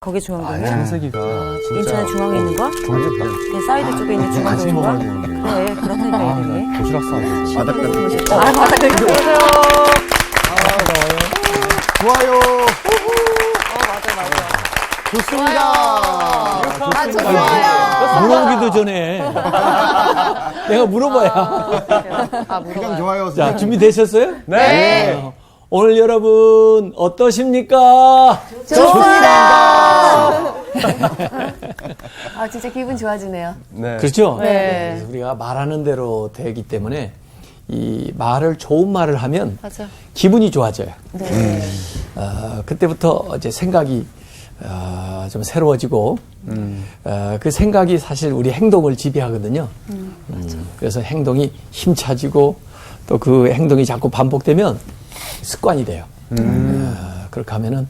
거기 중앙동이야? 창세기가 인천의 중앙에 있는 거야? 그 사이드 쪽에 있는 같이 중앙동인 거야? 먹어야 되는데. 그래, 그렇다니까 이름이. 도시락 싸야 돼. 바닥까지. 안녕하세요. 좋아요. 맞아. 좋습니다. 좋아요. 물어보기도 전에 내가 물어봐야. 그냥 좋아요. 자, 준비되셨어요? 네. 오늘 여러분 어떠십니까? 좋습니다. 아, 진짜 기분 좋아지네요. 네. 그렇죠? 네. 그래서 우리가 말하는 대로 되기 때문에 이 말을 좋은 말을 하면 맞아. 기분이 좋아져요. 네. 그때부터 이제 생각이 좀 새로워지고 그 생각이 사실 우리 행동을 지배하거든요. 그래서 행동이 힘차지고 또 그 행동이 자꾸 반복되면 습관이 돼요. 그렇게 하면은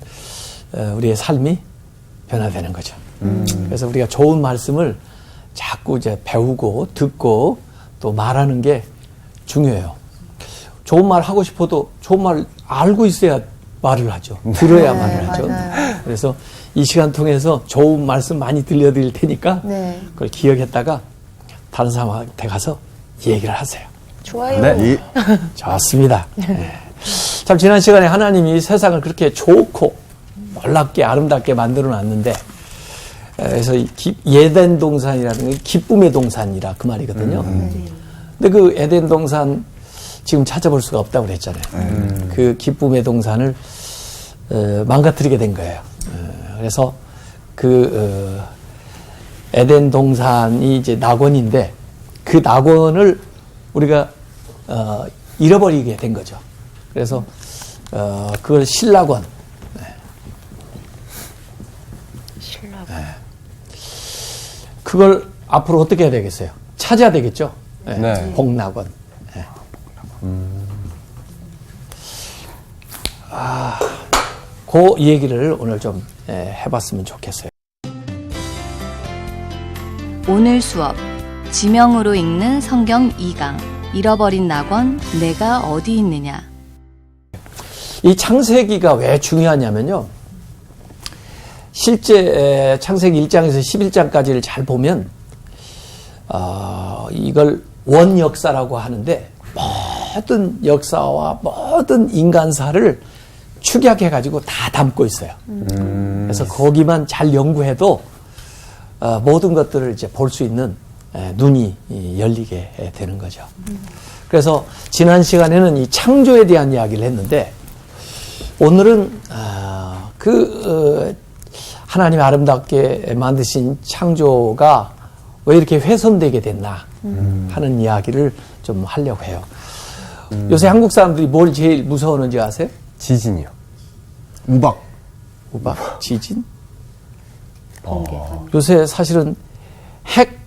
우리의 삶이 변화되는 거죠. 그래서 우리가 좋은 말씀을 자꾸 이제 배우고 듣고 또 말하는 게 중요해요. 좋은 말 하고 싶어도 좋은 말 알고 있어야 말을 하죠. 들어야 말을 하죠. 맞아요. 그래서 이 시간 통해서 좋은 말씀 많이 들려드릴 테니까 네. 그걸 기억했다가 다른 사람한테 가서 얘기를 하세요. 좋아요. 네. 좋습니다. 네. 참 지난 시간에 하나님이 세상을 그렇게 좋고 놀랍게 아름답게 만들어 놨는데 그래서 이 에덴 동산이라는 게 기쁨의 동산이라 그 말이거든요. 근데 그 에덴 동산 지금 찾아볼 수가 없다고 그랬잖아요. 그 기쁨의 동산을 망가뜨리게 된 거예요. 그래서 그 에덴 동산이 이제 낙원인데 그 낙원을 우리가 잃어버리게 된 거죠. 그래서 그걸 신낙원. 신라고. 그걸 앞으로 어떻게 해야 되겠어요? 찾아야 되겠죠. 네. 복낙원. 그 얘기를 오늘 좀 해봤으면 좋겠어요. 오늘 수업 지명으로 읽는 성경 2강 잃어버린 낙원 내가 어디 있느냐. 이 창세기가 왜 중요하냐면요. 실제 창세기 1장에서 11장까지를 잘 보면 이걸 원역사라고 하는데 모든 역사와 모든 인간사를 축약해가지고 다 담고 있어요. 그래서 거기만 잘 연구해도 모든 것들을 이제 볼 수 있는 눈이 열리게 되는 거죠. 그래서 지난 시간에는 이 창조에 대한 이야기를 했는데 오늘은 하나님이 아름답게 만드신 창조가 왜 이렇게 훼손되게 됐나 하는 이야기를 좀 하려고 해요. 요새 한국 사람들이 뭘 제일 무서워하는지 아세요? 지진이요. 우박. 우박, 지진? 요새 사실은 핵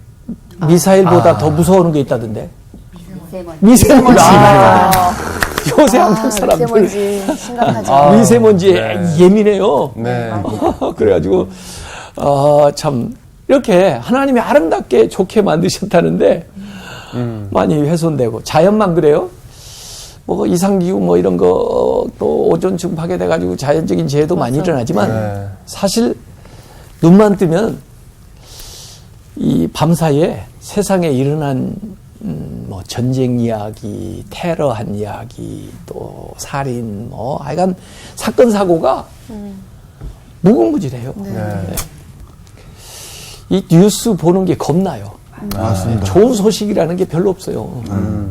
미사일보다 더 무서워하는 게 있다던데. 미세먼지. 요새 한국 사람들 미세먼지 심각하죠. 미세먼지에 예민해요. 네. 그래가지고 참 이렇게 하나님이 아름답게 좋게 만드셨다는데 많이 훼손되고 자연만 그래요. 뭐 이상기후 뭐 이런 거 또 오존층 파괴돼가지고 자연적인 재해도 많이 일어나지만 네. 사실 눈만 뜨면 이 밤사이에 세상에 일어난 뭐 전쟁 이야기, 테러한 이야기, 또 살인, 뭐 하여간 사건 사고가 무궁무진해요. 네. 이 뉴스 보는 게 겁나요. 맞습니다. 좋은 소식이라는 게 별로 없어요.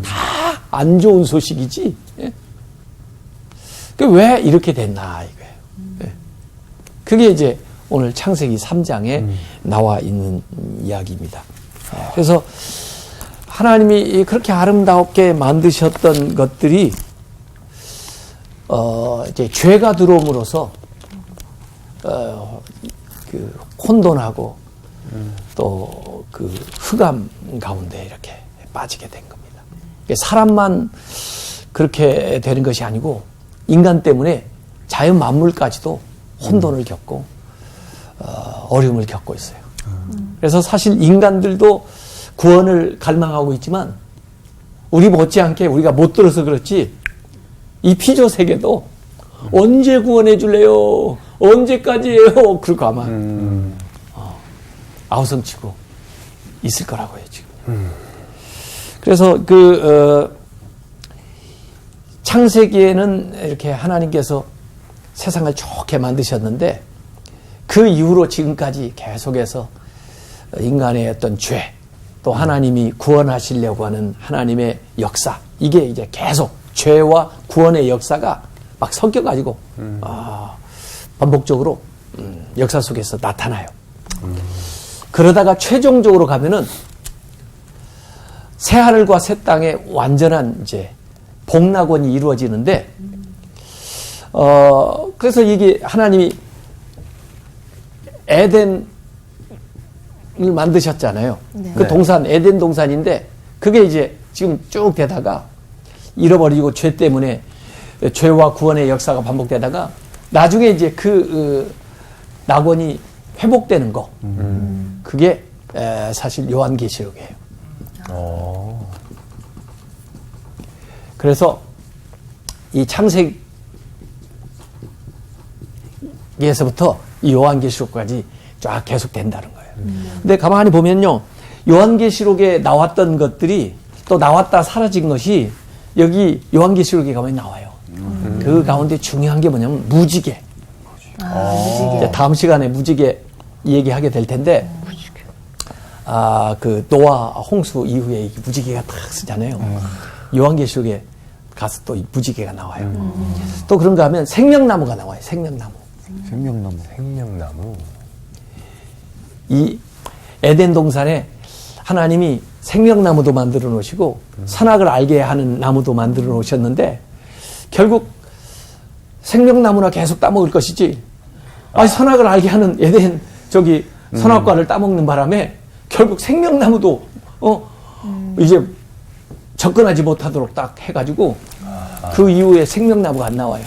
다 안 좋은 소식이지. 예? 왜 이렇게 됐나 이거예요. 예. 그게 이제 오늘 창세기 3장에 나와 있는 이야기입니다. 예. 그래서 하나님이 그렇게 아름답게 만드셨던 것들이 이제 죄가 들어옴으로써 그 혼돈하고 또 그 흑암 가운데 이렇게 빠지게 된 겁니다. 사람만 그렇게 되는 것이 아니고 인간 때문에 자연 만물까지도 혼돈을 겪고 어려움을 겪고 있어요. 그래서 사실 인간들도 구원을 갈망하고 있지만 우리 못지않게 우리가 못 들어서 그렇지 이 피조 세계도 언제 구원해 줄래요? 언제까지예요? 그러고 아마 아우성치고 있을 거라고요 지금. 그래서 창세기에는 이렇게 하나님께서 세상을 좋게 만드셨는데 그 이후로 지금까지 계속해서 인간의 어떤 죄, 또 하나님이 구원하시려고 하는 하나님의 역사, 이게 이제 계속 죄와 구원의 역사가 막 섞여가지고 반복적으로 역사 속에서 나타나요. 그러다가 최종적으로 가면은 새 하늘과 새 땅의 완전한 이제 복락원이 이루어지는데, 그래서 이게 하나님이 에덴을 만드셨잖아요. 네. 그 동산, 에덴 동산인데, 그게 이제 지금 쭉 되다가 잃어버리고 죄 때문에 죄와 구원의 역사가 반복되다가 나중에 이제 낙원이 회복되는 거. 그게 사실 요한계시록이에요. 그래서 이 창세기에서부터 이 요한계시록까지 쫙 계속 된다는 거예요. 근데 가만히 보면요, 요한계시록에 나왔던 것들이 또 나왔다 사라진 것이 여기 요한계시록에 가만히 나와요. 그 가운데 중요한 게 뭐냐면 무지개. 이제 다음 시간에 무지개 얘기하게 될 텐데, 그 노아 홍수 이후에 이 무지개가 딱 쓰잖아요. 요한계시록에 가서 또 이 무지개가 나와요. 또 그런가 하면 생명나무가 나와요. 생명나무. 생명나무. 이 에덴 동산에 하나님이 생명나무도 만들어 놓으시고 선악을 알게 하는 나무도 만들어 놓으셨는데, 결국 생명나무나 계속 따먹을 것이지, 선악을 알게 하는 에덴 선악과를 따먹는 바람에 결국 생명나무도 이제 접근하지 못하도록 딱 해가지고 그 이후에 생명나무가 안 나와요.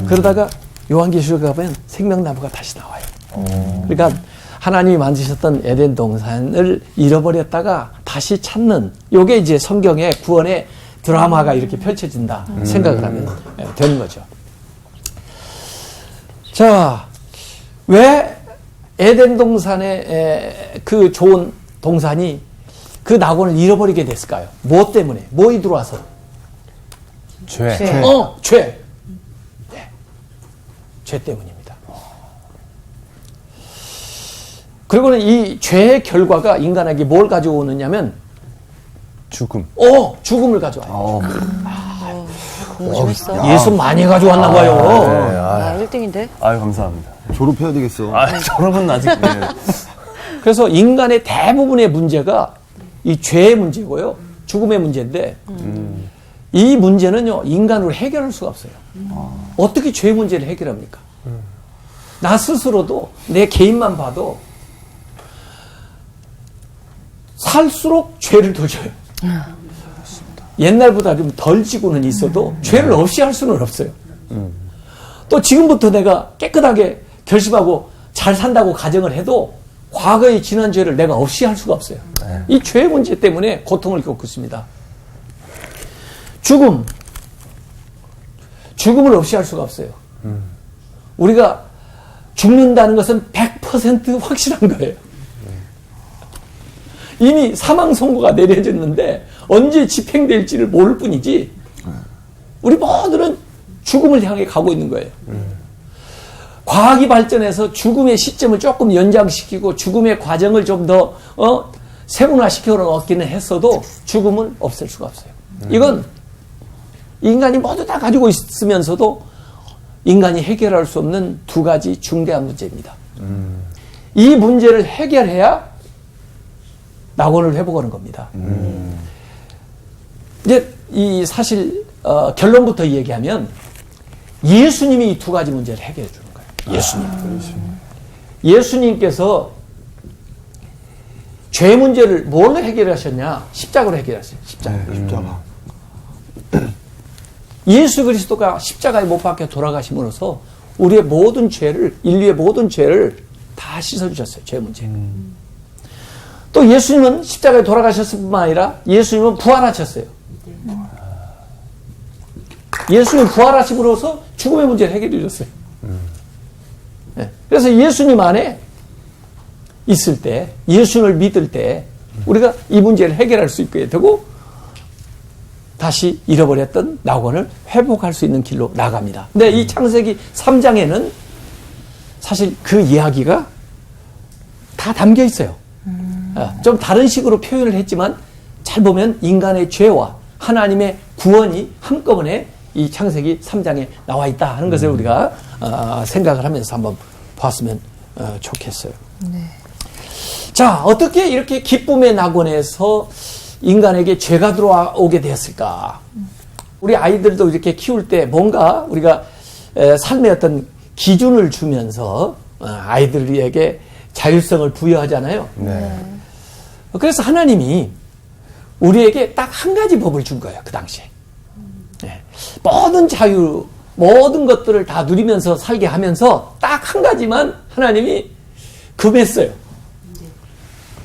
그러다가 요한계시록에 가면 생명나무가 다시 나와요. 그러니까 하나님이 만드셨던 에덴 동산을 잃어버렸다가 다시 찾는, 요게 이제 성경의 구원의 드라마가 이렇게 펼쳐진다 생각을 하면 되는 거죠. 자, 왜 에덴 동산의 그 좋은 동산이 그 낙원을 잃어버리게 됐을까요? 뭐 때문에? 뭐이 들어와서? 죄. 죄. 네. 죄 때문입니다. 그리고는 이 죄의 결과가 인간에게 뭘 가져오느냐면 죽음. 죽음을 가져와요. 공부했어. 예수 많이 가져왔나 봐요. 네, 1등인데? 아유, 감사합니다. 졸업해야 되겠어. 졸업은 아직. 네. 그래서 인간의 대부분의 문제가 이 죄의 문제고요. 죽음의 문제인데, 이 문제는요, 인간으로 해결할 수가 없어요. 어떻게 죄 문제를 해결합니까? 나 스스로도, 내 개인만 봐도, 살수록 죄를 더 져요. 옛날보다 좀 덜 지고는 있어도 죄를 없이 할 수는 없어요. 또 지금부터 내가 깨끗하게 결심하고 잘 산다고 가정을 해도 과거의 지난 죄를 내가 없이 할 수가 없어요. 이 죄 문제 때문에 고통을 겪고 있습니다. 죽음을 없이 할 수가 없어요. 우리가 죽는다는 것은 100% 확실한 거예요. 이미 사망 선고가 내려졌는데 언제 집행될지를 모를 뿐이지, 우리 모두는 죽음을 향해 가고 있는 거예요. 과학이 발전해서 죽음의 시점을 조금 연장시키고 죽음의 과정을 좀 더 세분화시켜 놓기는 했어도 죽음은 없앨 수가 없어요. 이건 인간이 모두 다 가지고 있으면서도 인간이 해결할 수 없는 두 가지 중대한 문제입니다. 이 문제를 해결해야 낙원을 회복하는 겁니다. 이제 이 사실 결론부터 얘기하면 예수님이 이 두 가지 문제를 해결해 주는 거예요. 예수님께서 죄 문제를 뭘로 해결하셨냐? 십자가로 해결하셨어요. 십자가. 예수 그리스도가 십자가에 못 박혀 돌아가심으로써 우리의 모든 죄를, 인류의 모든 죄를 다 씻어주셨어요. 죄 문제. 또 예수님은 십자가에 돌아가셨을 뿐만 아니라 예수님은 부활하셨어요. 예수님 부활하심으로써 죽음의 문제를 해결해 주셨어요. 예. 그래서 예수님 안에 있을 때, 예수님을 믿을 때 우리가 이 문제를 해결할 수 있게 되고 다시 잃어버렸던 낙원을 회복할 수 있는 길로 나갑니다. 근데 이 창세기 3장에는 사실 그 이야기가 다 담겨 있어요. 좀 다른 식으로 표현을 했지만 잘 보면 인간의 죄와 하나님의 구원이 한꺼번에 이 창세기 3장에 나와 있다 하는 것을 우리가 생각을 하면서 한번 봤으면 좋겠어요. 네. 자, 어떻게 이렇게 기쁨의 낙원에서 인간에게 죄가 들어오게 되었을까? 우리 아이들도 이렇게 키울 때 뭔가 우리가 삶의 어떤 기준을 주면서 아이들에게 자율성을 부여하잖아요. 네. 그래서 하나님이 우리에게 딱 한 가지 법을 준 거예요. 그 당시에. 네. 모든 자유, 모든 것들을 다 누리면서 살게 하면서 딱 한 가지만 하나님이 금했어요.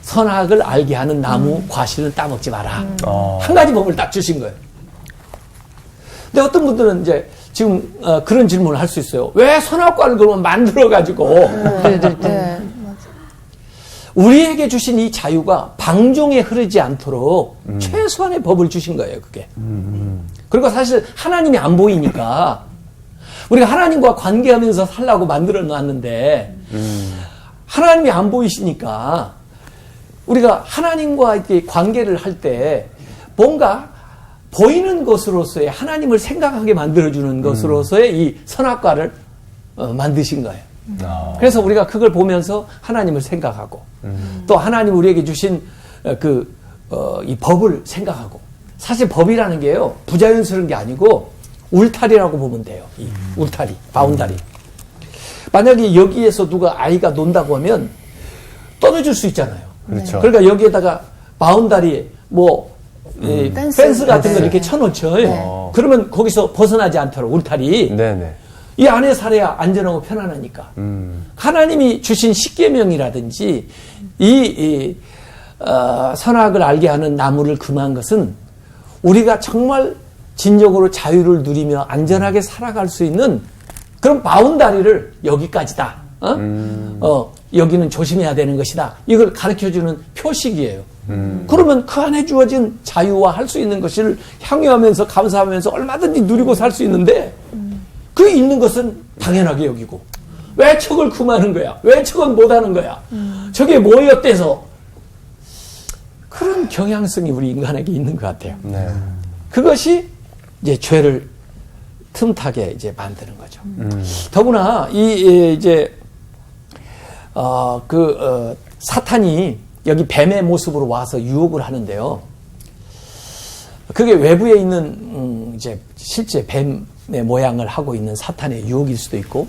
선악을 알게 하는 나무 과실은 따먹지 마라. 한 가지 법을 딱 주신 거예요. 근데 어떤 분들은 이제 지금 그런 질문을 할 수 있어요. 왜 선악과를 그러면 만들어가지고 네. 우리에게 주신 이 자유가 방종에 흐르지 않도록 최소한의 법을 주신 거예요, 그게. 그리고 사실 하나님이 안 보이니까 우리가 하나님과 관계하면서 살라고 만들어 놨는데 하나님이 안 보이시니까 우리가 하나님과 이렇게 관계를 할 때 뭔가 보이는 것으로서의 하나님을 생각하게 만들어주는 것으로서의 이 선악과를 만드신 거예요. 그래서 우리가 그걸 보면서 하나님을 생각하고 또 하나님 우리에게 주신 이 법을 생각하고 사실 법이라는 게요 부자연스러운 게 아니고 울타리라고 보면 돼요. 이 울타리, 바운다리. 만약에 여기에서 누가 아이가 논다고 하면 떨어질 수 있잖아요. 그렇죠. 그러니까 여기에다가 바운다리 펜스 같은 걸 이렇게 쳐놓죠. 그러면 거기서 벗어나지 않도록 울타리. 네네. 이 안에 살아야 안전하고 편안하니까. 하나님이 주신 십계명이라든지 선악을 알게 하는 나무를 금한 것은 우리가 정말 진정으로 자유를 누리며 안전하게 살아갈 수 있는 그런 바운다리를 여기까지다. 여기는 조심해야 되는 것이다. 이걸 가르쳐주는 표식이에요. 그러면 그 안에 주어진 자유와 할 수 있는 것을 향유하면서 감사하면서 얼마든지 누리고 살 수 있는데 그 있는 것은 당연하게 여기고 왜 척을 금하는 거야? 왜 척은 못하는 거야? 저게 뭐였대서 그런 경향성이 우리 인간에게 있는 것 같아요. 네. 그것이 이제 죄를 틈타게 이제 만드는 거죠. 더구나 사탄이 여기 뱀의 모습으로 와서 유혹을 하는데요. 그게 외부에 있는 이제 실제 뱀의 모양을 하고 있는 사탄의 유혹일 수도 있고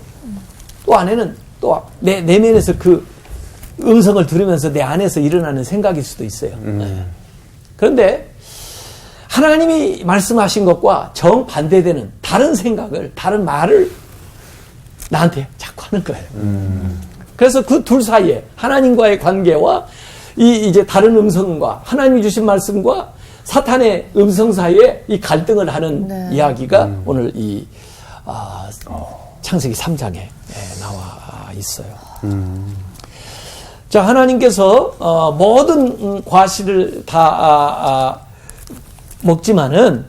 또 안에는 또 내 내면에서 그 음성을 들으면서 내 안에서 일어나는 생각일 수도 있어요. 그런데 하나님이 말씀하신 것과 정반대되는 다른 생각을, 다른 말을 나한테 자꾸 하는 거예요. 그래서 그 둘 사이에 하나님과의 관계와 이제 다른 음성과 하나님이 주신 말씀과 사탄의 음성 사이에 이 갈등을 하는 이야기가 오늘 이 창세기 3장에 나와 있어요. 자, 하나님께서 모든 과실을 다 먹지만은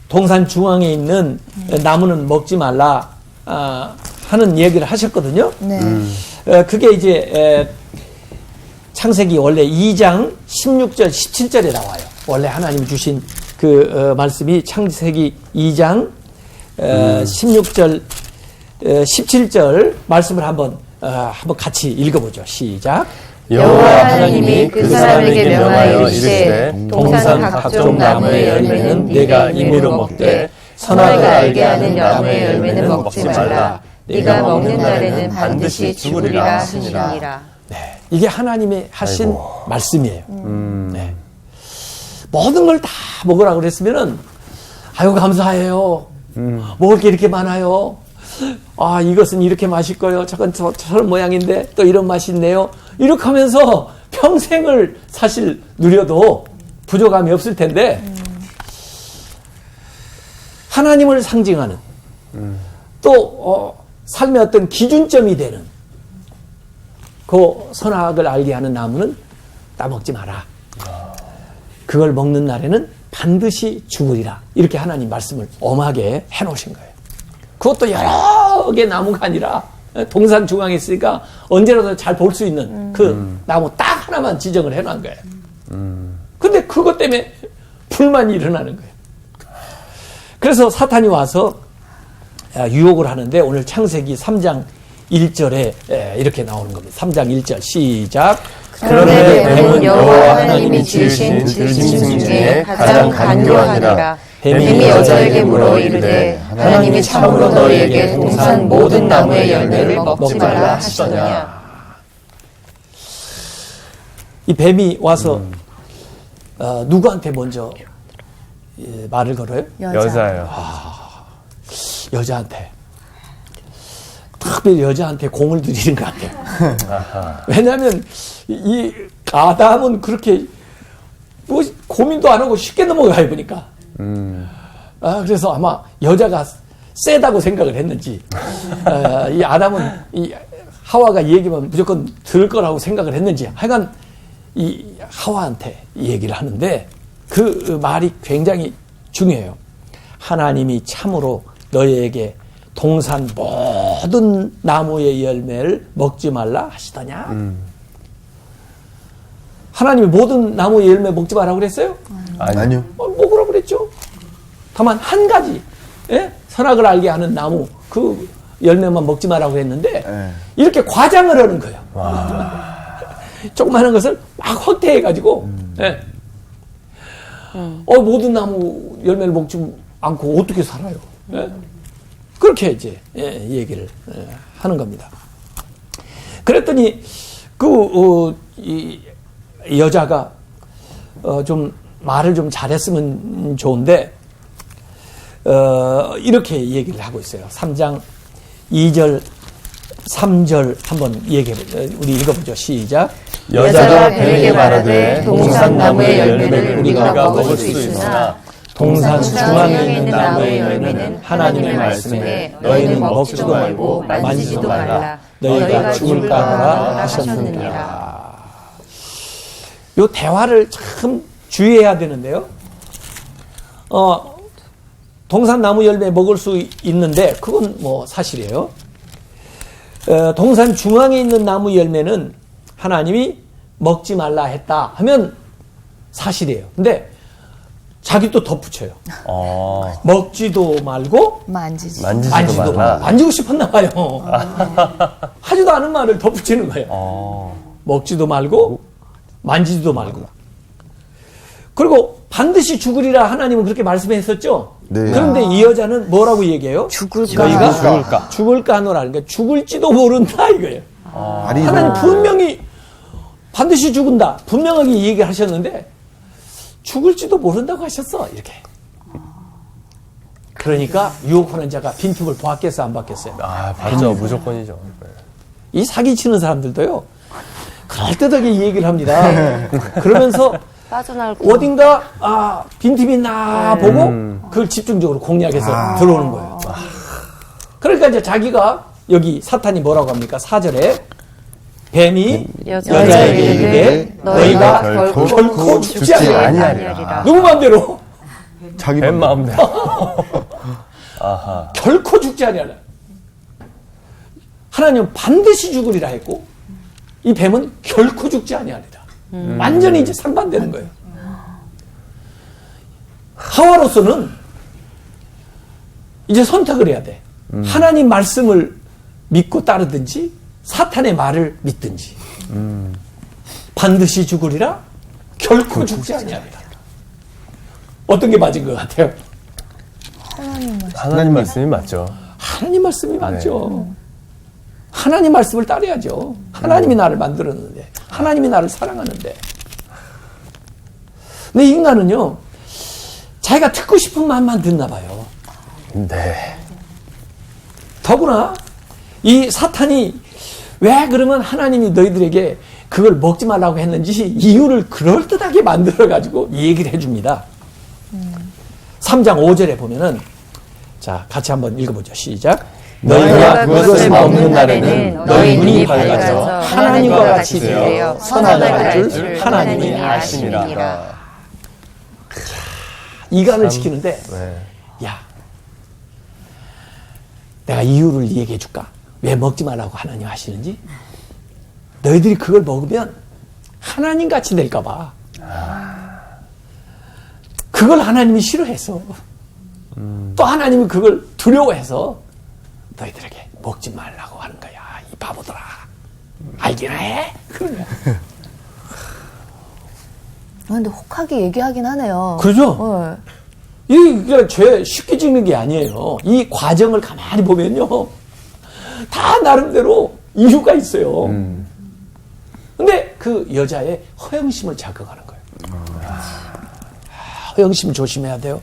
동산 중앙에 있는 나무는 먹지 말라 하는 얘기를 하셨거든요. 네. 그게 이제 창세기 원래 2장 16절 17절에 나와요. 원래 하나님이 주신 그 말씀이 창세기 2장 16절 17절 말씀을 한번 같이 읽어보죠. 시작. 여호와 하나님이 그 사람에게 명하여 이르시되 동산 각종 나무의 열매는 네가 임으로 먹되 선악을 알게 하는 나무의 열매는 먹지 말라. 네가 먹는 날에는 반드시 죽으리라 하시니라. 네, 이게 하나님이 하신 말씀이에요. 네. 모든 걸 다 먹으라고 그랬으면은 아유 감사해요. 먹을 게 이렇게 많아요. 아 이것은 이렇게 맛있고요. 저건 저런 모양인데 또 이런 맛이 있네요. 이렇게 하면서 평생을 사실 누려도 부족함이 없을 텐데 하나님을 상징하는 또 삶의 어떤 기준점이 되는 그 선악을 알게 하는 나무는 따먹지 마라. 그걸 먹는 날에는 반드시 죽으리라. 이렇게 하나님 말씀을 엄하게 해놓으신 거예요. 그것도 여러 개 나무가 아니라 동산 중앙에 있으니까 언제라도 잘 볼 수 있는 그 나무 딱 하나만 지정을 해놓은 거예요. 근데 그것 때문에 불만이 일어나는 거예요. 그래서 사탄이 와서 유혹을 하는데 오늘 창세기 3장 1절에 이렇게 나오는 겁니다. 3장 1절 시작. 그런데 뱀은 여호와 하나님이 지으신 들짐승 중에 가장 간교하니라. 뱀이 여자에게 물어 이르되 하나님이 참으로 너희에게 동산 모든 나무의 열매를 먹지 말라 하시더냐. 이 뱀이 와서 누구한테 먼저 말을 걸어요? 여자예요. 여자한테. 특별히 여자한테 공을 들이는 것 같아요. 왜냐하면 이 아담은 그렇게 뭐 고민도 안 하고 쉽게 넘어가요 보니까. 그래서 아마 여자가 세다고 생각을 했는지 이 아담은 이 하와가 얘기하면 무조건 들을 거라고 생각을 했는지 하여간 이 하와한테 얘기를 하는데 그 말이 굉장히 중요해요. 하나님이 참으로 너희에게 동산 모든 나무의 열매를 먹지 말라 하시더냐? 하나님이 모든 나무의 열매 먹지 말라고 그랬어요? 아니요. 먹으라고 그랬죠. 다만 한 가지 선악을 알게 하는 나무 그 열매만 먹지 말라고 했는데 이렇게 과장을 하는 거예요. 조그마한 것을 막 확대해가지고 모든 나무 열매를 먹지 않고 어떻게 살아요? 그렇게 이제 얘기를 하는 겁니다. 그랬더니 이 여자가 좀 말을 좀 잘했으면 좋은데 이렇게 얘기를 하고 있어요. 3장 2절 3절 한번 우리 읽어보죠. 시작. 여자가 뱀에게 말하되 동산 나무의 열매를 우리가 먹을 수 있으나 동산 중앙에 있는 나무의 열매는 하나님의 말씀에 너희는 먹지도 말고 만지지도 말라. 너희가 죽을까 하라 하셨느니라. 요 대화를 참 주의해야 되는데요. 동산 나무 열매 먹을 수 있는데 그건 뭐 사실이에요. 동산 중앙에 있는 나무 열매는 하나님이 먹지 말라 했다 하면 사실이에요. 근데 자기 또 덧붙여요. 먹지도 말고 만지지도 말고. 만지고 싶었나 봐요. 하지도 않은 말을 덧붙이는 거예요. 먹지도 말고 만지지도 말고. 그리고 반드시 죽으리라 하나님은 그렇게 말씀했었죠. 네. 그런데 이 여자는 뭐라고 얘기해요? 너희가 죽을까 하노라. 그러니까 죽을지도 모른다 이거예요. 하나님 분명히 반드시 죽은다. 분명하게 얘기하셨는데 죽을지도 모른다고 하셨어. 이렇게. 그러니까 유혹하는 자가 빈틈을 받겠어 안 받겠어요? 맞죠. 무조건이죠. 이 사기치는 사람들도요. 그럴듯하게 이 얘기를 합니다. 그러면서 빠져나올 어딘가 빈틈이 있나 보고 그걸 집중적으로 공략해서 들어오는 거예요. 그러니까 이제 자기가 여기 사탄이 뭐라고 합니까? 4절에 뱀이 여자에게 이르되 너희가 결코 죽지 아니하리라. 누구 마음대로? 자기 뱀 마음대로. 결코 죽지 아니하리라. 하나님은 반드시 죽으리라 했고 이 뱀은 결코 죽지 아니하리라. 완전히 이제 상반되는 거예요. 하와로서는 이제 선택을 해야 돼. 하나님 말씀을 믿고 따르든지 사탄의 말을 믿든지. 반드시 죽으리라 결코 죽지 아니하리라. 어떤 게 맞은 것 같아요? 하나님 말씀이 맞죠. 하나님 말씀이 맞죠. 하나님 말씀을 따라야죠. 하나님이 나를 만들었는데 하나님이 나를 사랑하는데. 근데 인간은요 자기가 듣고 싶은 말만 듣나 봐요. 네. 더구나 이 사탄이 왜 그러면 하나님이 너희들에게 그걸 먹지 말라고 했는지 이유를 그럴듯하게 만들어가지고 얘기를 해줍니다. 3장 5절에 보면은 자 같이 한번 읽어보죠. 시작. 너희가 그것을 먹는 날에는 너희 눈이 밝아져 하나님과 같이 되어 선악을 알 줄 하나님이 아심이라. 이간을 지키는데 네. 야, 내가 이유를 얘기해 줄까? 왜 먹지 말라고 하나님 하시는지? 너희들이 그걸 먹으면 하나님 같이 될까 봐. 그걸 하나님이 싫어해서 또 하나님이 그걸 두려워해서 너희들에게 먹지 말라고 하는 거야. 이 바보들아. 알기나 해? 그러냐. 근데 혹하게 얘기하긴 하네요. 그죠? 네. 이게 죄 쉽게 짓는 게 아니에요. 이 과정을 가만히 보면요. 다 나름대로 이유가 있어요. 근데 그 여자의 허영심을 자극하는 거예요. 허영심 조심해야 돼요.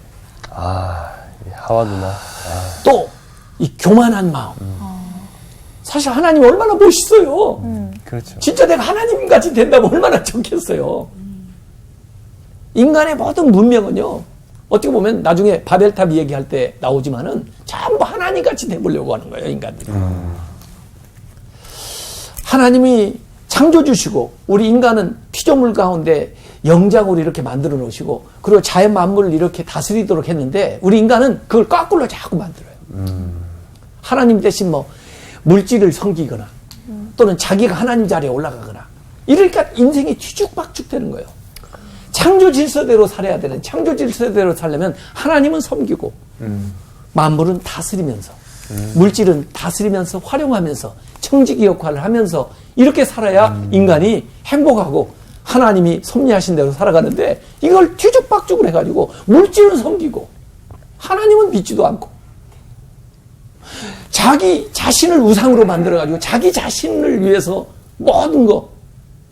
이 하와 누나. 또 이 교만한 마음. 사실 하나님 얼마나 멋있어요. 그렇죠. 진짜 내가 하나님 같이 된다면 얼마나 좋겠어요. 인간의 모든 문명은요. 어떻게 보면 나중에 바벨탑 얘기할 때 나오지만은 전부 하나님 같이 돼보려고 하는 거예요, 인간들이. 하나님이 창조 주시고 우리 인간은 피조물 가운데 영장으로 이렇게 만들어 놓으시고 그리고 자연 만물을 이렇게 다스리도록 했는데 우리 인간은 그걸 거꾸로 자꾸 만들어요. 하나님 대신 뭐 물질을 섬기거나 또는 자기가 하나님 자리에 올라가거나 이러니까 인생이 뒤죽박죽 되는 거예요. 창조 질서대로 살아야 되는 창조 질서대로 살려면 하나님은 섬기고 만물은 다스리면서 물질은 다스리면서 활용하면서 청지기 역할을 하면서 이렇게 살아야 인간이 행복하고 하나님이 섭리하신 대로 살아가는데 이걸 뒤죽박죽을 해가지고 물질은 섬기고 하나님은 믿지도 않고 자기 자신을 우상으로 만들어가지고 자기 자신을 위해서 모든 거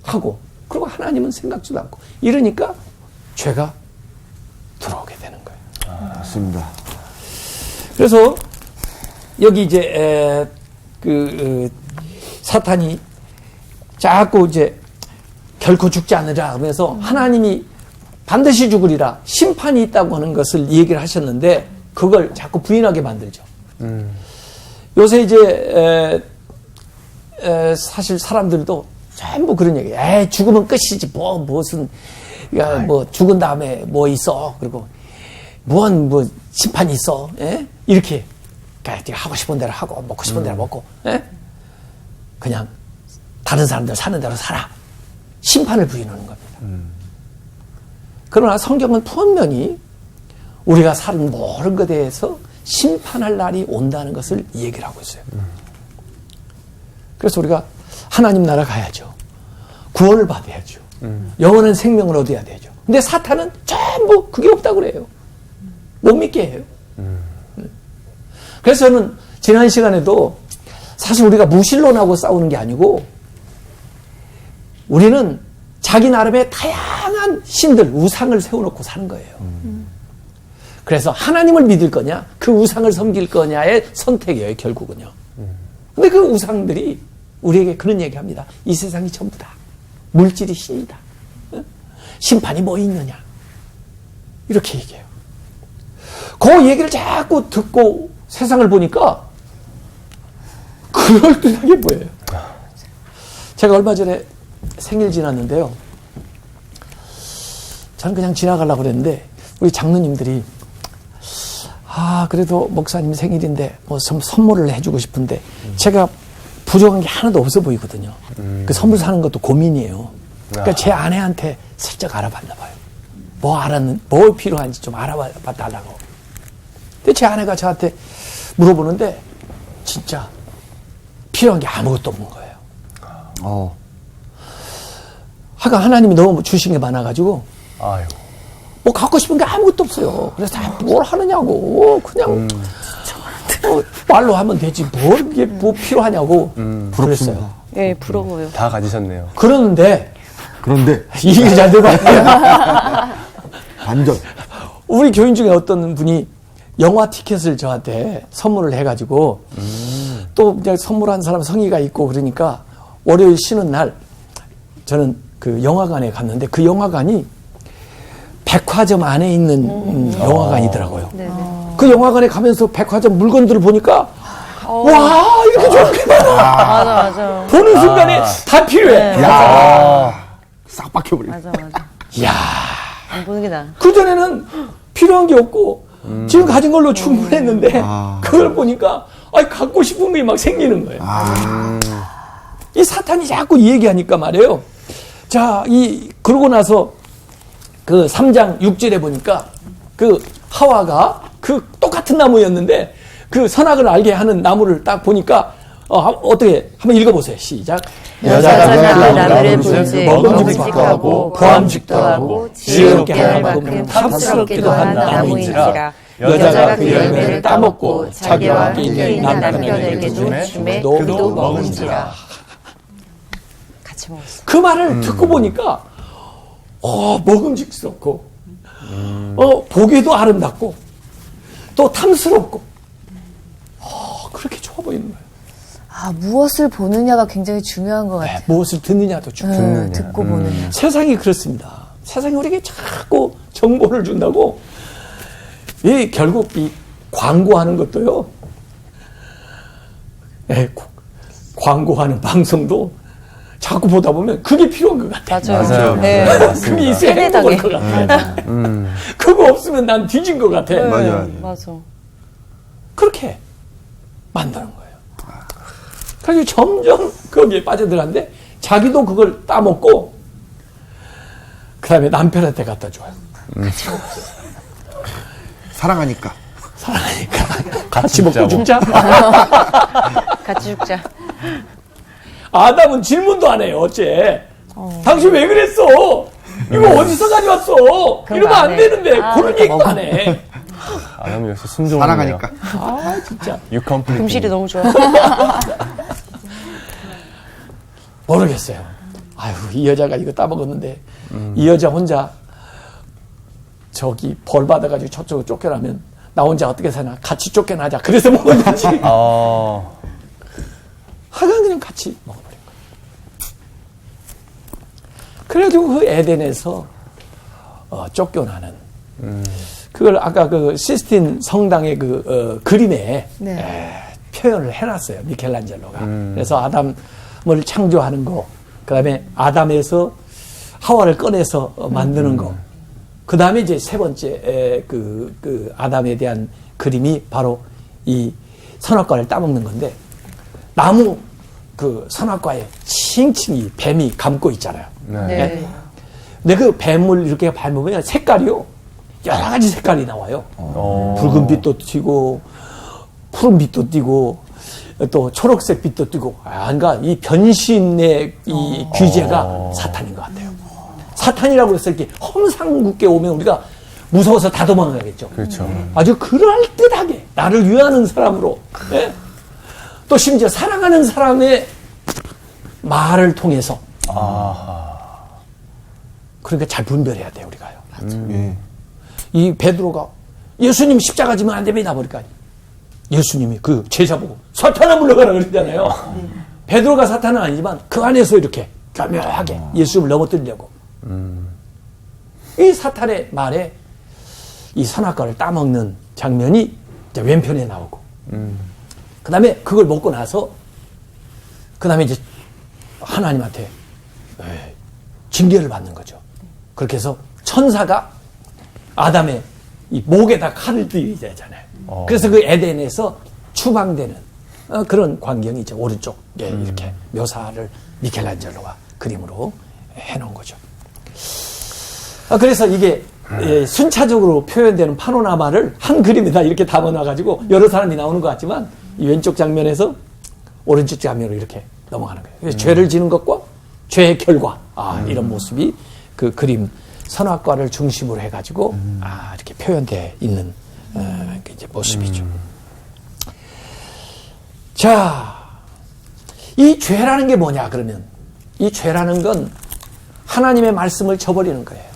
하고 그리고 하나님은 생각지도 않고 이러니까 죄가 들어오게 되는 거예요. 맞습니다. 그래서 여기 이제 사탄이 자꾸 이제 결코 죽지 않으라 하면서 하나님이 반드시 죽으리라 심판이 있다고 하는 것을 얘기를 하셨는데 그걸 자꾸 부인하게 만들죠. 요새 이제 사실 사람들도 전부 그런 얘기예요. 죽으면 끝이지 무슨 뭐 죽은 다음에 뭐 있어 그리고 뭐 심판이 있어 이렇게 그러니까 하고 싶은 대로 하고 먹고 싶은 대로 먹고 그냥 다른 사람들 사는 대로 살아 심판을 부인하는 겁니다. 그러나 성경은 분명히 우리가 사는 모든 것에 대해서 심판할 날이 온다는 것을 얘기를 하고 있어요. 그래서 우리가 하나님 나라 가야죠. 구원을 받아야죠. 영원한 생명을 얻어야 되죠. 근데 사탄은 전부 그게 없다고 그래요. 못 믿게 해요. 그래서 저는 지난 시간에도 사실 우리가 무신론하고 싸우는 게 아니고 우리는 자기 나름의 다양한 신들, 우상을 세워놓고 사는 거예요. 그래서 하나님을 믿을 거냐, 그 우상을 섬길 거냐의 선택이에요, 결국은요. 근데 그 우상들이 우리에게 그런 얘기 합니다. 이 세상이 전부다. 물질이 신이다. 심판이 뭐 있느냐. 이렇게 얘기해요. 그 얘기를 자꾸 듣고 세상을 보니까 그럴듯하게 보여요. 제가 얼마 전에 생일 지났는데요. 저는 그냥 지나가려고 그랬는데 우리 장로님들이 그래도 목사님 생일인데 뭐 선물을 해주고 싶은데 제가 부족한 게 하나도 없어 보이거든요. 그 선물 사는 것도 고민이에요. 그러니까 제 아내한테 슬쩍 알아봤나 봐요. 뭐 필요한지 좀 알아봐 달라고. 근데 제 아내가 저한테 물어보는데 진짜 필요한 게 아무것도 없는 거예요. 하여간 하나님이 너무 주신 게 많아가지고 뭐 갖고 싶은 게 아무것도 없어요. 그래서 뭘 하느냐고 그냥 말로 하면 되지 뭘 이게 뭐 필요하냐고 그랬어요. 예, 부러워요. 다 가지셨네요. 그런데 이 얘기 잘 들어봐요. 반전. 우리 교인 중에 어떤 분이 영화 티켓을 저한테 선물을 해가지고 또 이제 선물한 사람 성의가 있고 그러니까 월요일 쉬는 날 저는 그 영화관에 갔는데 그 영화관이 백화점 안에 있는 영화관이더라고요. 그 영화관에 가면서 백화점 물건들을 보니까 와, 이렇게 좋은 게 많아. 맞아, 맞아. 보는 순간에 다 필요해. 네, 야, 싹 박혀버려. 맞아, 맞아. 이야. 안 보는 게 나아. 그전에는 필요한 게 없고, 지금 가진 걸로 충분했는데, 그걸 보니까, 갖고 싶은 게 막 생기는 거예요. 이 사탄이 자꾸 이 얘기하니까 말이에요. 자, 그러고 나서 그 3장 6절에 보니까 그 하와가 그 똑같은 나무였는데 그 선악을 알게 하는 나무를 딱 보니까 어떻게 한번 읽어보세요. 시작. 여자가 그 그 나무를 본즉 본즉 먹음직도 하고 보암직도 하고 지혜롭게 할 만큼 탐스럽기도 한 나무인지라. 여자가 그 열매를 따먹고 자기와 함께 있는 남편에게 주매 그도 먹은지라. 같이 먹었어. 그 말을 듣고 보니까 먹음직스럽고 보기도 아름답고 또 탐스럽고 그렇게 좋아 보이는 거예요. 아, 무엇을 보느냐가 굉장히 중요한 것 같아요. 무엇을 듣느냐도 중요해요. 듣고 보느냐. 세상이 그렇습니다. 세상이 우리에게 자꾸 정보를 준다고 결국 이 광고하는 것도요. 광고하는 방송도 자꾸 보다 보면 그게 필요한 것 같아요. 맞아요. 네. 그게 있어야 행복할 것 같아. 그거 없으면 난 뒤진 것 같아. 맞아. 그렇게 만드는 거예요. 그래서 점점 거기에 빠져들었는데 자기도 그걸 따먹고 그 다음에 남편한테 갖다 줘요. 사랑하니까. 같이 먹고 죽자. 같이 죽자. 아담은 질문도 안 해요. 어째? 당신 왜 그랬어? 이거 어디서 가져왔어? 이러면 안 되는데 그런 얘기도 안 해. 아담이 역시 순종이네요. 사랑하니까. 진짜 금실이 너무 좋아. 모르겠어요. 아유, 이 여자가 이거 따먹었는데 이 여자 혼자 저기 벌 받아가지고 저쪽으로 쫓겨나면 나 혼자 어떻게 사나? 같이 쫓겨나자. 그래서 먹었는지. 하여간 그냥 같이 먹어버린 거예요. 그래가지고 그 에덴에서 쫓겨나는 그걸 아까 그 시스틴 성당의 그 그림에 표현을 해놨어요. 미켈란젤로가. 그래서 아담을 창조하는 거, 그 다음에 아담에서 하와를 꺼내서 만드는 거, 그 다음에 이제 세 번째 그 아담에 대한 그림이 바로 이 선악과를 따먹는 건데, 나무 그 선악과에 칭칭이 뱀이 감고 있잖아요. 네. 근데 그 뱀을 이렇게 밟으면 색깔이요, 여러 가지 색깔이 나와요. 붉은 빛도 튀고 푸른 빛도 띄고 또 초록색 빛도 띄고. 그러니까 이 변신의 이 규제가 사탄인 것 같아요. 사탄이라고 해서 이렇게 험상궂게 오면 우리가 무서워서 다 도망가겠죠. 그렇죠. 아주 그럴듯하게 나를 위하는 사람으로, 예? 또 심지어 사랑하는 사람의 말을 통해서. 그러니까 잘 분별해야 돼요, 우리가요. 이 베드로가 예수님 십자가 지면 안 됩니다 보니까 예수님이 그 제자 보고 사탄아 물러가라 그러잖아요. 베드로가 사탄은 아니지만 그 안에서 이렇게 교묘하게 예수님을 넘어뜨리려고. 이 사탄의 말에 이 선악과를 따먹는 장면이 이제 왼편에 나오고, 그 다음에 그걸 먹고 나서 그 다음에 이제 하나님한테 징계를 받는 거죠. 그렇게 해서 천사가 아담의 이 목에다 칼을 들이대잖아요. 그래서 그 에덴에서 추방되는 그런 광경이죠. 오른쪽에 이렇게 묘사를 미켈란젤로가 그림으로 해놓은 거죠. 그래서 이게 순차적으로 표현되는 파노라마를 한 그림에다 이렇게 담아놔가지고 여러 사람이 나오는 것 같지만 이 왼쪽 장면에서 오른쪽 장면으로 이렇게 넘어가는 거예요. 그래서 죄를 지는 것과 죄의 결과, 이런 모습이 그 그림 선악과를 중심으로 해가지고 이렇게 표현되어 있는 이제 모습이죠. 자, 이 죄라는 게 뭐냐 그러면 이 죄라는 건 하나님의 말씀을 저버리는 거예요.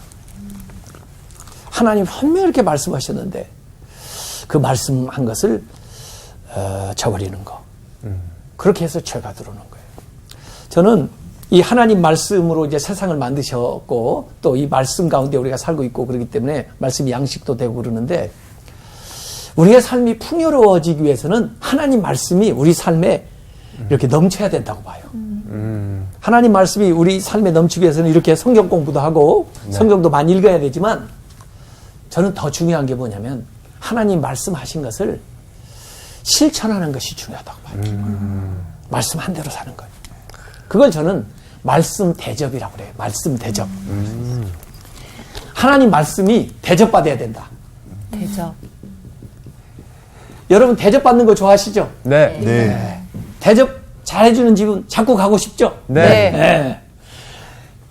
하나님 분명히 이렇게 말씀하셨는데 그 말씀한 것을 저버리는 거. 그렇게 해서 죄가 들어오는 거예요. 저는 이 하나님 말씀으로 이제 세상을 만드셨고 또 이 말씀 가운데 우리가 살고 있고 그렇기 때문에 말씀이 양식도 되고 그러는데 우리의 삶이 풍요로워지기 위해서는 하나님 말씀이 우리 삶에 이렇게 넘쳐야 된다고 봐요. 하나님 말씀이 우리 삶에 넘치기 위해서는 이렇게 성경 공부도 하고 성경도 많이 읽어야 되지만 저는 더 중요한 게 뭐냐면 하나님 말씀하신 것을 실천하는 것이 중요하다고 봐요. 말씀한 대로 사는 거예요. 그걸 저는 말씀 대접이라고 그래요. 말씀 대접. 하나님 말씀이 대접받아야 된다. 대접. 여러분 대접받는 거 좋아하시죠? 네. 네. 대접 잘해주는 집은 자꾸 가고 싶죠? 네. 네.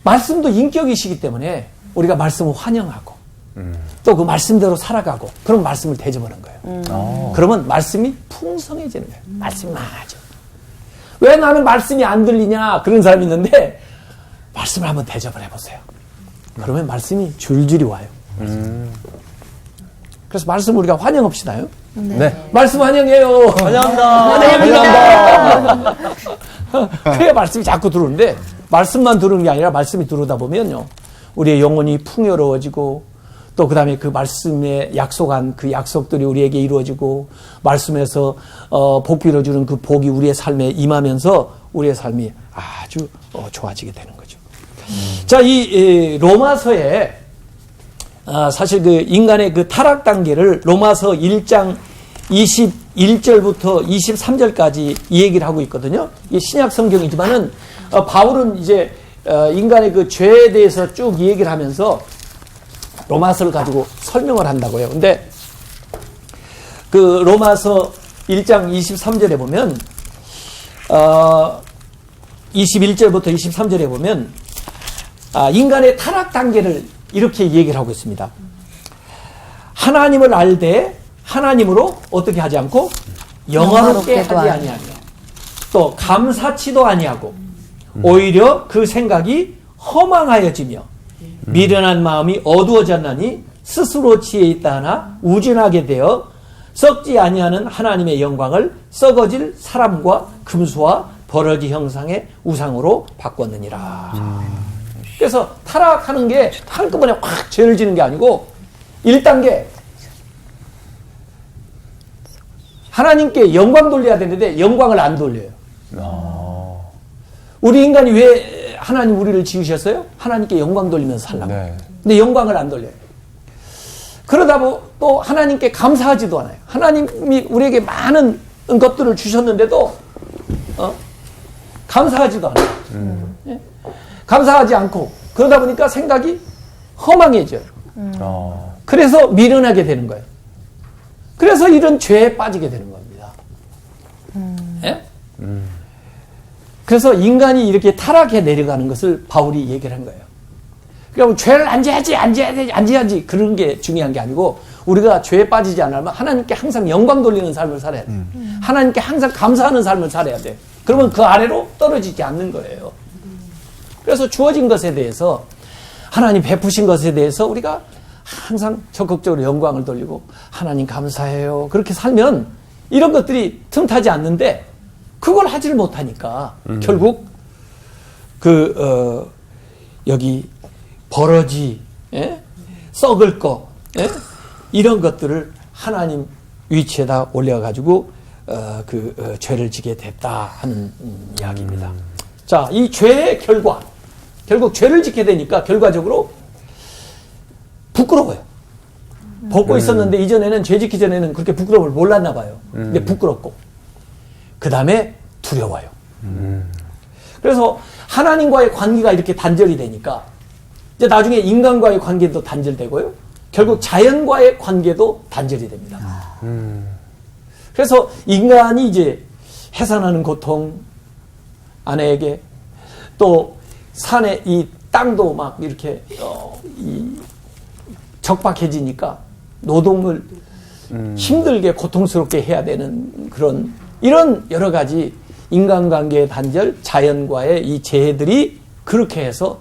말씀도 인격이시기 때문에 우리가 말씀을 환영하고 또 그 말씀대로 살아가고 그런 말씀을 대접하는 거예요. 그러면 말씀이 풍성해지는 거예요. 말씀이 많아져. 왜 나는 말씀이 안 들리냐 그런 사람이 있는데 말씀을 한번 대접을 해보세요. 그러면 말씀이 줄줄이 와요. 그래서 말씀 우리가 환영합시다요. 네. 말씀 환영해요. 환영합니다. 그래야 말씀이 자꾸 들어오는데 말씀만 들어오는 게 아니라 말씀이 들어오다 보면요. 우리의 영혼이 풍요로워지고 또 그 다음에 그 말씀에 약속한 그 약속들이 우리에게 이루어지고 말씀에서 복 빌어주는 그 복이 우리의 삶에 임하면서 우리의 삶이 아주 좋아지게 되는 거죠. 자, 이 로마서에 사실 그 인간의 그 타락 단계를 로마서 1장 21절부터 23절까지 이 얘기를 하고 있거든요. 이게 신약 성경이지만은 바울은 이제 인간의 그 죄에 대해서 쭉 얘기를 하면서 로마서를 가지고 설명을 한다고요. 근데 그 로마서 1장 23절에 보면 21절부터 23절에 보면 인간의 타락 단계를 이렇게 얘기를 하고 있습니다. 하나님을 알되 하나님으로 어떻게 하지 않고 영화롭게 하지 아니하며 또 감사치도 아니하고 오히려 그 생각이 허망하여지며 미련한 마음이 어두워졌나니 스스로 지혜 있다 하나 우진하게 되어 썩지 아니하는 하나님의 영광을 썩어질 사람과 금수와 버러지 형상의 우상으로 바꿨느니라. 그래서 타락하는 게 한꺼번에 확 죄를 지는 게 아니고 1단계 하나님께 영광 돌려야 되는데 영광을 안 돌려요. 우리 인간이 왜 하나님 우리를 지으셨어요? 하나님께 영광 돌리면서 살라고. 네. 근데 영광을 안 돌려요. 그러다 또 하나님께 감사하지도 않아요. 하나님이 우리에게 많은 것들을 주셨는데도 감사하지도 않아요. 예? 감사하지 않고 그러다 보니까 생각이 허망해져요. 그래서 미련하게 되는 거예요. 그래서 이런 죄에 빠지게 되는 겁니다. 예? 그래서 인간이 이렇게 타락해 내려가는 것을 바울이 얘기를 한 거예요. 그러니까 죄를 안 지어야지 그런 게 중요한 게 아니고 우리가 죄에 빠지지 않으면 하나님께 항상 영광 돌리는 삶을 살아야 돼. 하나님께 항상 감사하는 삶을 살아야 돼. 그러면 그 아래로 떨어지지 않는 거예요. 그래서 주어진 것에 대해서 하나님 베푸신 것에 대해서 우리가 항상 적극적으로 영광을 돌리고 하나님 감사해요. 그렇게 살면 이런 것들이 틈타지 않는데 그걸 하지를 못하니까 결국 여기 버러지, 썩을 거, 이런 것들을 하나님 위치에다 올려가지고 죄를 지게 됐다 하는 이야기입니다. 자, 이 죄의 결국 죄를 짓게 되니까 결과적으로 부끄러워요. 벗고 있었는데 이전에는 죄 짓기 전에는 그렇게 부끄러움을 몰랐나 봐요. 근데 부끄럽고 그 다음에 두려워요. 그래서 하나님과의 관계가 이렇게 단절이 되니까 이제 나중에 인간과의 관계도 단절되고요. 결국 자연과의 관계도 단절이 됩니다. 그래서 인간이 이제 해산하는 고통, 아내에게 또 산에 이 땅도 막 이렇게 적박해지니까 노동을 힘들게 고통스럽게 해야 되는 그런 이런 여러 가지 인간관계의 단절, 자연과의 이 재해들이 그렇게 해서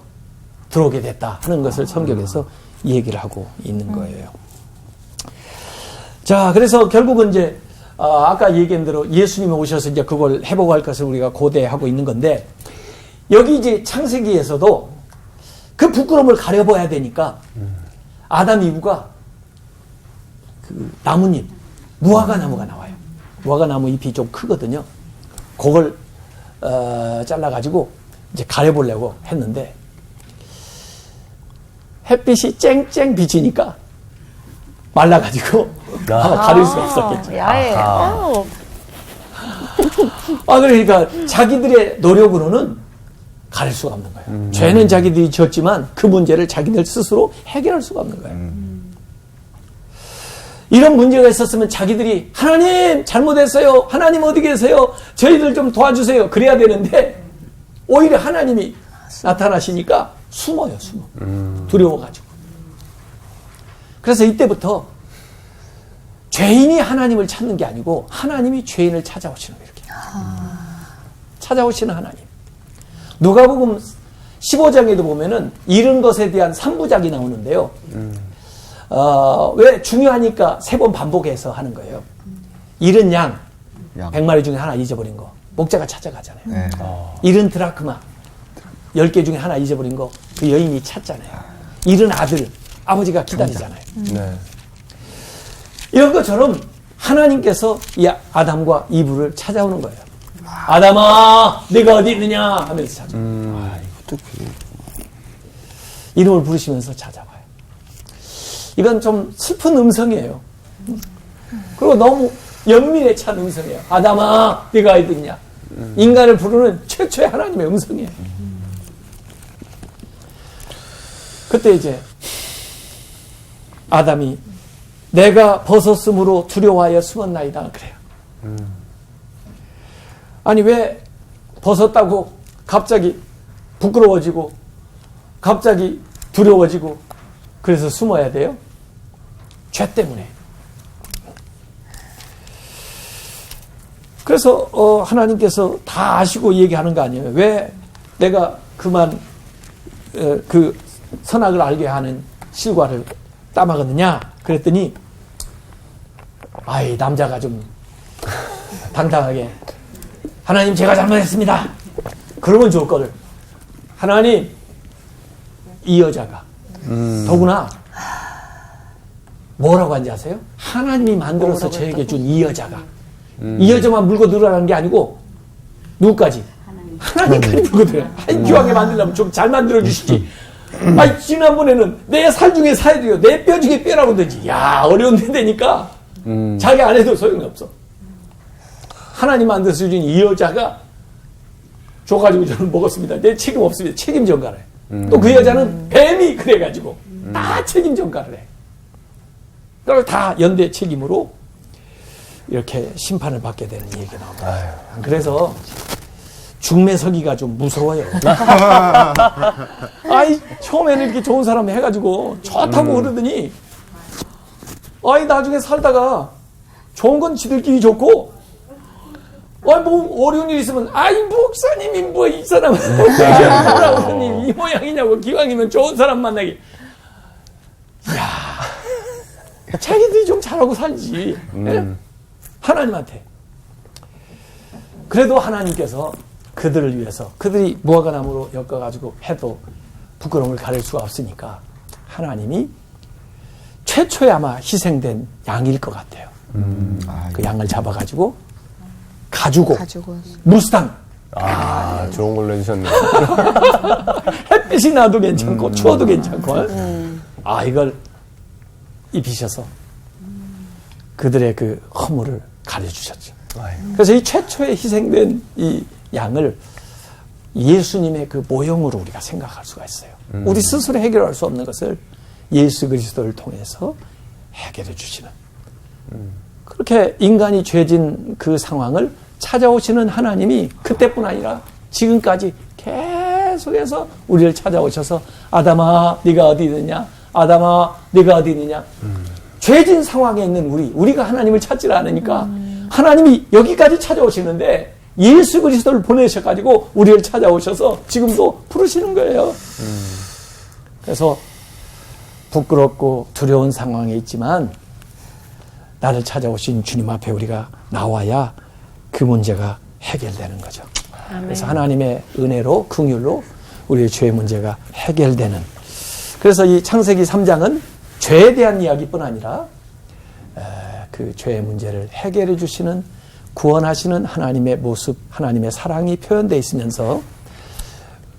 들어오게 됐다 하는 것을 성경에서 얘기를 하고 있는 거예요. 자, 그래서 결국은 이제 아까 얘기한 대로 예수님이 오셔서 이제 그걸 회복할 것을 우리가 고대하고 있는 건데 여기 이제 창세기에서도 그 부끄러움을 가려봐야 되니까 아담 이브가 그 나뭇잎 무화과 나무가 나와요. 무화과 나무 잎이 좀 크거든요. 그걸 잘라가지고 이제 가려보려고 했는데 햇빛이 쨍쨍 비치니까 말라가지고 아마 가릴 수가 없었겠죠. 야해. 그러니까 자기들의 노력으로는 가릴 수가 없는 거예요. 죄는 자기들이 졌지만 그 문제를 자기들 스스로 해결할 수가 없는 거예요. 이런 문제가 있었으면 자기들이 하나님 잘못했어요. 하나님 어디 계세요? 저희들 좀 도와주세요. 그래야 되는데 오히려 하나님이 나타나시니까 숨어요. 숨어. 두려워가지고. 그래서 이때부터 죄인이 하나님을 찾는 게 아니고 하나님이 죄인을 찾아오시는 거예요. 이렇게. 찾아오시는 하나님. 누가복음 15장에도 보면은 잃은 것에 대한 3부작이 나오는데요. 왜 중요하니까 3번 반복해서 하는 거예요. 잃은 양. 100마리 중에 하나 잊어버린 거. 목자가 찾아가잖아요. 네. 잃은 드라크마. 10개 중에 하나 잊어버린 거. 그 여인이 찾잖아요. 잃은 아들. 아버지가 기다리잖아요. 네. 이런 것처럼 하나님께서 이 아담과 이브를 찾아오는 거예요. 아담아, 네가 어디 있느냐 하면서 찾아와요. 이름을 부르시면서 찾아와요. 이건 좀 슬픈 음성이에요. 그리고 너무 연민에 찬 음성이에요. 아담아, 네가 어디 있냐. 인간을 부르는 최초의 하나님의 음성이에요. 그때 이제 아담이 내가 벗었으므로 두려워하여 숨었나이다 그래요. 아니 왜 벗었다고 갑자기 부끄러워지고 갑자기 두려워지고 그래서 숨어야 돼요? 죄 때문에. 그래서 하나님께서 다 아시고 얘기하는 거 아니에요. 왜 내가 그만 그 선악을 알게 하는 실과를 따먹었느냐 그랬더니 남자가 좀 당당하게 하나님 제가 잘못했습니다. 그러면 좋을 거를. 하나님 이 여자가 더구나 뭐라고 하는지 아세요? 하나님이 만들어서 저에게 준 이 여자가 이 여자만 물고 늘어나는 게 아니고 누구까지? 하나님까지 물고 늘어나요. 귀하게 만들려면 좀 잘 만들어 주시지. 지난번에는 내 살 중에 살이요 내 뼈 중에 뼈라고 되지. 어려운 데 되니까 자기 안 해도 소용이 없어. 하나님 만들어서 준 이 여자가 줘가지고 저는 먹었습니다. 내 책임 없습니다. 책임 전가를 해. 또 그 여자는 뱀이 그래가지고 다 책임 전가를 해. 그걸 다 연대 책임으로 이렇게 심판을 받게 되는 얘기가 나옵니다. 그래서 중매서기가 좀 무서워요. 처음에는 이렇게 좋은 사람 해가지고 좋다고 그러더니 나중에 살다가 좋은 건 지들끼리 좋고 뭐 어려운 일 있으면 목사님이 뭐 이 사람은 뭐라고 이 모양이냐고 기왕이면 좋은 사람 만나기. 자기들이 좀 잘하고 살지. 하나님한테. 그래도 하나님께서 그들을 위해서 그들이 무화과 나무로 엮어가지고 해도 부끄러움을 가릴 수가 없으니까 하나님이 최초에 아마 희생된 양일 것 같아요. 그 양을 잡아가지고 가지고 무스탕. 좋은 걸로 해주셨네요. 햇빛이 나도 괜찮고 추워도 괜찮고 이걸 입히셔서 그들의 그 허물을 가려주셨죠. 그래서 이 최초에 희생된 이 양을 예수님의 그 모형으로 우리가 생각할 수가 있어요. 우리 스스로 해결할 수 없는 것을 예수 그리스도를 통해서 해결해 주시는. 그렇게 인간이 죄진 그 상황을 찾아오시는 하나님이 그때뿐 아니라 지금까지 계속해서 우리를 찾아오셔서 아담아 네가 어디 있느냐, 아담아 네가 어디 있느냐. 죄진 상황에 있는 우리가 하나님을 찾지를 않으니까 하나님이 여기까지 찾아오시는데 예수 그리스도를 보내셔가지고 우리를 찾아오셔서 지금도 부르시는 거예요. 그래서 부끄럽고 두려운 상황에 있지만 나를 찾아오신 주님 앞에 우리가 나와야 그 문제가 해결되는 거죠. 아멘. 그래서 하나님의 은혜로 긍휼로 우리의 죄의 문제가 해결되는. 그래서 이 창세기 3장은 죄에 대한 이야기뿐 아니라 그 그 죄의 문제를 해결해 주시는 구원하시는 하나님의 모습, 하나님의 사랑이 표현되어 있으면서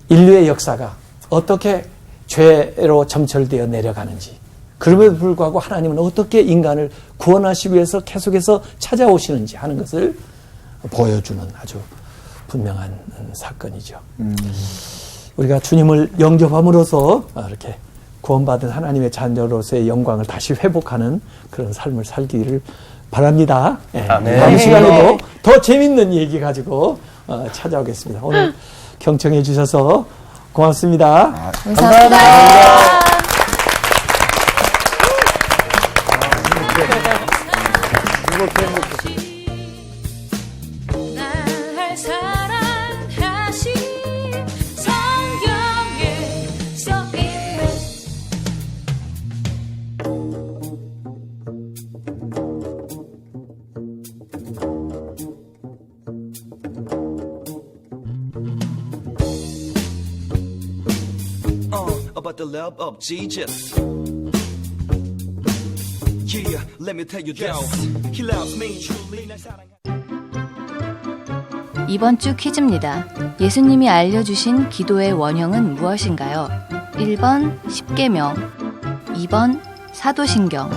인류의 역사가 어떻게 죄로 점철되어 내려가는지, 그럼에도 불구하고 하나님은 어떻게 인간을 구원하시기 위해서 계속해서 찾아오시는지 하는 것을 보여주는 아주 분명한 사건이죠. 우리가 주님을 영접함으로써 이렇게 구원받은 하나님의 자녀로서의 영광을 다시 회복하는 그런 삶을 살기를 바랍니다. 네. 다음 시간에도 더 재밌는 얘기 가지고 찾아오겠습니다. 오늘 경청해 주셔서 고맙습니다. 감사합니다. 날 사랑하신 성경에 써있는 about the love of Jesus. Yeah, let me tell you this. He loves me truly. 날 사랑하. 이번 주 퀴즈입니다. 예수님이 알려주신 기도의 원형은 무엇인가요? 1번 십계명, 2번 사도신경,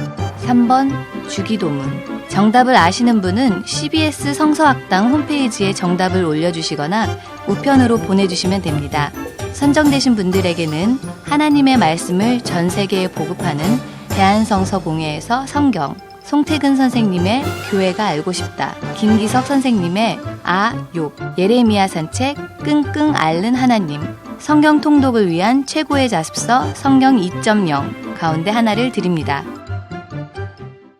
3번 주기도문. 정답을 아시는 분은 CBS 성서학당 홈페이지에 정답을 올려주시거나 우편으로 보내주시면 됩니다. 선정되신 분들에게는 하나님의 말씀을 전 세계에 보급하는 대한성서공회에서 성경, 송태근 선생님의 교회가 알고 싶다, 김기석 선생님의 욕, 예레미야 산책, 끙끙 앓는 하나님, 성경 통독을 위한 최고의 자습서 성경 2.0 가운데 하나를 드립니다.